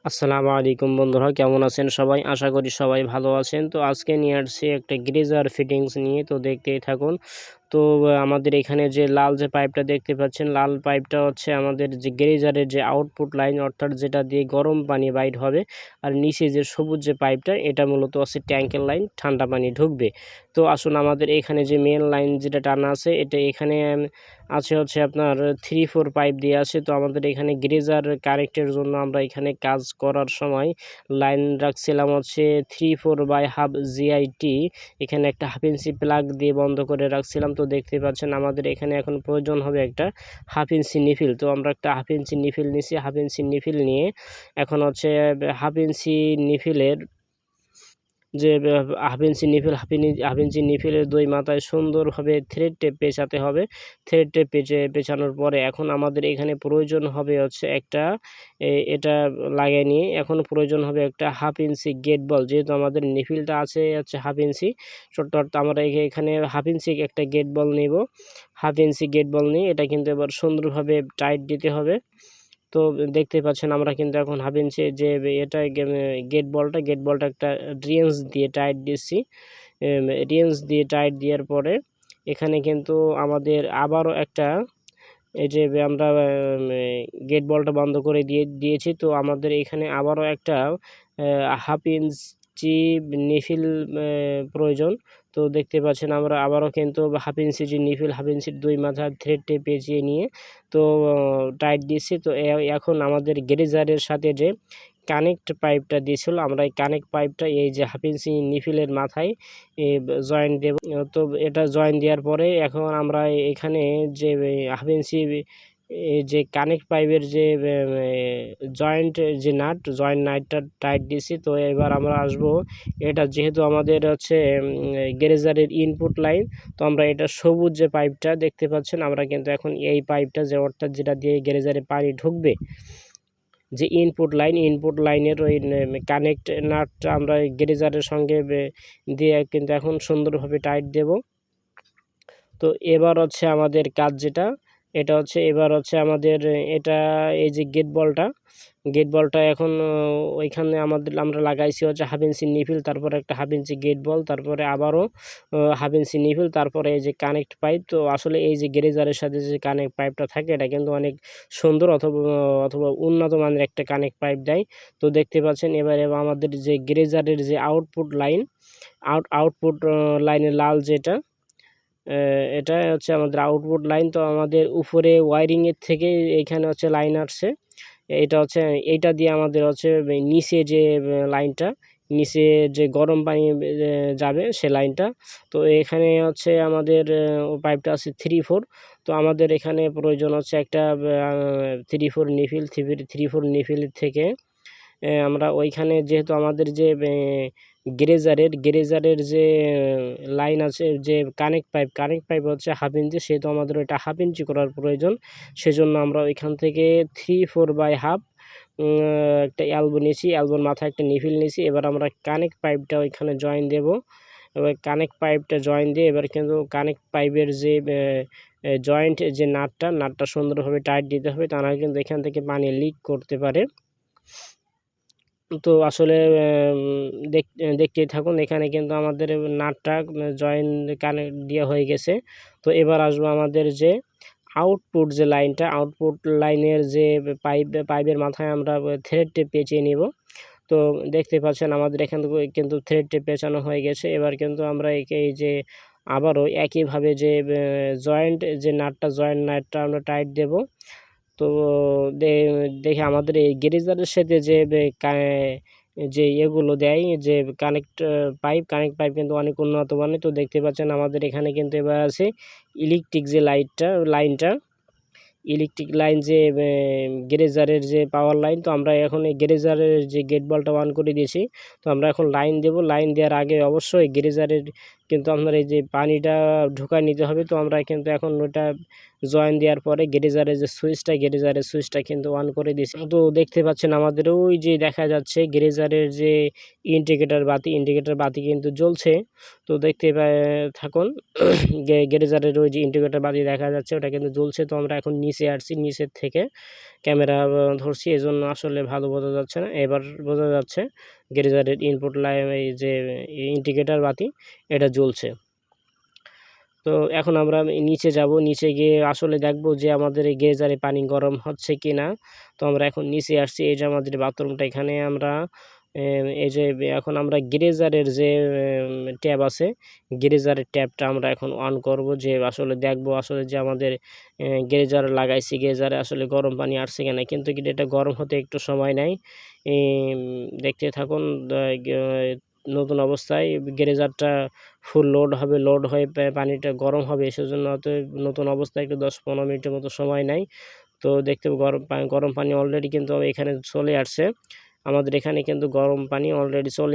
আসসালামু আলাইকুম বন্ধুরা, কেমন আছেন সবাই? আশা করি সবাই ভালো আছেন। তো আজকে নিয়ে আসছি একটা গ্রেজার ফিটিংস নিয়ে, তো দেখতেই থাকুন। তো আমাদের এখানে যে লাল যে পাইপটা দেখতে পাচ্ছেন, লাল পাইপটা হচ্ছে আমাদের যে গ্রেজারের যে আউটপুট লাইন, অর্থাৎ যেটা দিয়ে গরম পানি বাইর হবে। আর নিচে যে সবুজ যে পাইপটা, এটা মূলত হচ্ছে ট্যাঙ্কের লাইন, ঠান্ডা পানি ঢুকবে। তো আসুন, আমাদের এখানে যে মেন লাইন যেটা টানা আছে, এটা এখানে আছে হচ্ছে আপনার 3-4 পাইপ দিয়ে আছে। তো আমাদের এখানে গ্রেজার কানেক্টের জন্য আমরা এখানে কাজ করার সময় লাইন রাখছিলাম হচ্ছে 3/4 GIT। এখানে একটা 1/2 ইঞ্চি প্লাগ দিয়ে বন্ধ করে রাখছিলাম। তো দেখতে পাচ্ছেন আমাদের এখানে এখন প্রয়োজন হবে একটা 1/2 ইঞ্চি নিফিল। তো আমরা একটা 1/2 ইঞ্চি নিফিল নিছি। 1/2 ইঞ্চি নিফিল নিয়ে এখন হচ্ছে 1/2 ইঞ্চি নিফিলের যে 1/2 ইঞ্চি নিফিল, 1/2 ইঞ্চি নিফিলের দুই মাথায় সুন্দরভাবে থ্রেড টেপ পেঁচাতে হবে। থ্রেড টেপ পেঁচানোর পরে এখন আমাদের এখানে প্রয়োজন হবে হচ্ছে একটা এটা লাগিয়ে নিয়ে এখন প্রয়োজন হবে একটা 1/2 ইঞ্চি গেট বল। যেহেতু আমাদের নিফিলটা আছে হচ্ছে 1/2 ইঞ্চি, অর্থাৎ আমরা এখানে 1/2 ইঞ্চি একটা গেট বল নিব। 1/2 ইঞ্চি গেট বল নিয়ে এটা কিন্তু এবার সুন্দরভাবে টাইট দিতে হবে। তো দেখতে পাচ্ছেন আমরা কিন্তু এখন 1/2 ইঞ্চি যে এটা গেট বলটা একটা রেঞ্জ দিয়ে টাইট দিচ্ছি। রেঞ্জ দিয়ে টাইট দেওয়ার পরে এখানে কিন্তু আমাদের আবারও একটা এই যে আমরা গেট বলটা বন্ধ করে দিয়েছি। তো আমাদের এখানে আবারও একটা 1/2 ইঞ্চি নিফিল প্রয়োজন। তো দেখতে পাচ্ছেন আমরা আবারও কিন্তু 1/2 ইঞ্চি যে নিফিল, 1/2 ইঞ্চির দুই মাথা থ্রেড পেঁচিয়ে নিয়ে তো টাইট দিচ্ছি। তো এখন আমাদের গ্রেজারের সাথে যে কানেক্ট পাইপটা দিয়েছিল, আমরা এই কানেক্ট পাইপটা এই যে 1/2 ইঞ্চি নিফিলের মাথায় জয়েন্ট দেব। তো এটা জয়েন দেওয়ার পরে এখন আমরা এখানে যে 1/2 ইঞ্চি যে কানেক্ট পাইপের যে জয়েন্ট যে জয়েন্ট নাটটা টাইট দিছি। তো এবার আমরা আসবো, এটা যেহেতু আমাদের হচ্ছে গ্রেজারের ইনপুট লাইন, তো আমরা এটা সবুজ যে পাইপটা দেখতে পাচ্ছেন, আমরা কিন্তু এখন এই পাইপটা যে অর্থাৎ যেটা দিয়ে গ্রেজারে পানি ঢুকবে, যে ইনপুট লাইনের ওই কানেক্ট নাটটা আমরা গ্রেজারের সঙ্গে দিয়ে কিন্তু এখন সুন্দরভাবে টাইট দেব। তো এবার হচ্ছে আমাদের কাজ যেটা, এটা হচ্ছে এবার হচ্ছে আমাদের এটা এই যে গেট বলটা এখন ওইখানে আমরা লাগাইছি হচ্ছে 1/2 ইঞ্চি নিফিল, তারপরে একটা 1/2 ইঞ্চি গেট বল, তারপরে আবারও 1/2 ইঞ্চি নিফিল, তারপরে এই যে কানেক্ট পাইপ। তো আসলে এই যে গ্রেজারের সাথে যে কানেক্ট পাইপটা থাকে, এটা কিন্তু অনেক সুন্দর অথবা উন্নত মানের একটা কানেক্ট পাইপ দেয়। তো দেখতে পাচ্ছেন এবারে আমাদের যে গ্রেজারের যে আউটপুট লাইনের লাল যেটা, এটা হচ্ছে আমাদের আউটপুট লাইন। তো আমাদের উপরে ওয়ারিংয়ের থেকে এইখানে হচ্ছে লাইন আসছে। এটা হচ্ছে এইটা দিয়ে আমাদের হচ্ছে নিচে যে লাইনটা, নিচে যে গরম পানি যাবে সে লাইনটা। তো এখানে হচ্ছে আমাদের পাইপটা আছে 3/4। তো আমাদের এখানে প্রয়োজন হচ্ছে একটা 3/4 নিফিল। 3/4 নিফিল থেকে আমরা ওইখানে যেহেতু আমাদের যে গ্রেজারের যে লাইন আছে, যে কানেক্ট পাইপ হচ্ছে 1/2 ইঞ্চি, সেহেতু আমাদের ওইটা 1/2 ইঞ্চি করার প্রয়োজন। সেজন্য আমরা ওইখান থেকে 3/4 একটা এলবো নিয়েছি, এলবোর মাথায় একটা নিফিল নিয়েছি। এবার আমরা কানেক্ট পাইপটা ওইখানে জয়েন দেব। এবার কানেক্ট পাইপটা জয়েন দিয়ে এবার কিন্তু কানেক্ট পাইপের যে জয়েন্ট যে নাটটা সুন্দরভাবে টাইট দিতে হবে, তা নাহলে কিন্তু এখান থেকে পানি লিক করতে পারে। তো আসলে দেখতেই থাকুন, এখানে কিন্তু আমাদের নাটটা জয়েন কানেক্ট দেওয়া হয়ে গেছে। তো এবার আসবো আমাদের যে আউটপুট লাইনের যে পাইপের মাথায় আমরা থ্রেড টেপ পেঁচিয়ে নিব। তো দেখতে পাচ্ছেন আমাদের এখান থেকে কিন্তু থ্রেড টেপ পেঁচানো হয়ে গেছে। এবার কিন্তু আমরা এই যে আবারও একইভাবে যে জয়েন্ট নাটটা আমরা টাইট দেব। তো দেখে আমাদের এই গ্রেজারের সাথে যে এগুলো দেয়, যে কানেক্ট পাইপ কিন্তু অনেক উন্নত মানের। তো দেখতে পাচ্ছেন আমাদের এখানে কিন্তু এবার আছে ইলেকট্রিক যে লাইনটা, ইলেকট্রিক লাইন যে গ্রেজারের যে পাওয়ার লাইন। তো আমরা এখন এই গ্রেজারের যে গেট বলটা অন করে দিয়েছি। তো আমরা এখন লাইন দেব। লাইন দেওয়ার আগে অবশ্যই গ্রেজারের কিন্তু আপনার এই যে পানিটা ঢুকায় নিতে হবে। তো আমরা কিন্তু এখন ওটা জয়েন দেওয়ার পরে গিজারের সুইচটা কিন্তু অন করে দিয়েছি। তো দেখতে পাচ্ছেন আমাদের ওই যে দেখা যাচ্ছে গিজারের যে ইন্ডিকেটর বাতি কিন্তু জ্বলছে। তো দেখতে থাকুন গিজারের ওই যে ইন্ডিকেটর বাতি দেখা যাচ্ছে ওটা কিন্তু জ্বলছে। তো আমরা এখন নিচে আসছি, নিচের থেকে ক্যামেরা ধরছি, এজন্য আসলে ভালো বোঝা যাচ্ছে না। এবার বোঝা যাচ্ছে গিজারের ইনপুট লাইন এই যে ইন্ডিকেটর বাতি এটা জ্বলছে। তো এখন আমরা নিচে যাব, নিচে গিয়ে আসলে দেখব যে আমাদের এই গিজারে পানি গরম হচ্ছে কি না। তো আমরা এখন নিচে আসছি, এই যে আমাদের বাথরুমটা, এখানে আমরা এই যে এখন আমরা গিজারের যে ট্যাপ আছে, গিজারের ট্যাপটা আমরা এখন অন করব, যে আসলে দেখব আসলে যে আমাদের গিজার লাগাইছি, গিজারে আসলে গরম পানি আসছে কিনা। কিন্তু এটা গরম হতে একটু সময় নেয়, দেখতে থাকুন। নতুন অবস্থায় গিজারটা ফুল লোড হবে, লোড হয়ে পানিটা গরম হবে, সেজন্য নতুন অবস্থায় একটু 10-15 মিনিটের মতো সময় নেয়। তো দেখতে গরম পানি অলরেডি কিন্তু এখানে চলে আসছে, আমাদের এখানে কিন্তু গরম পানি অলরেডি চলে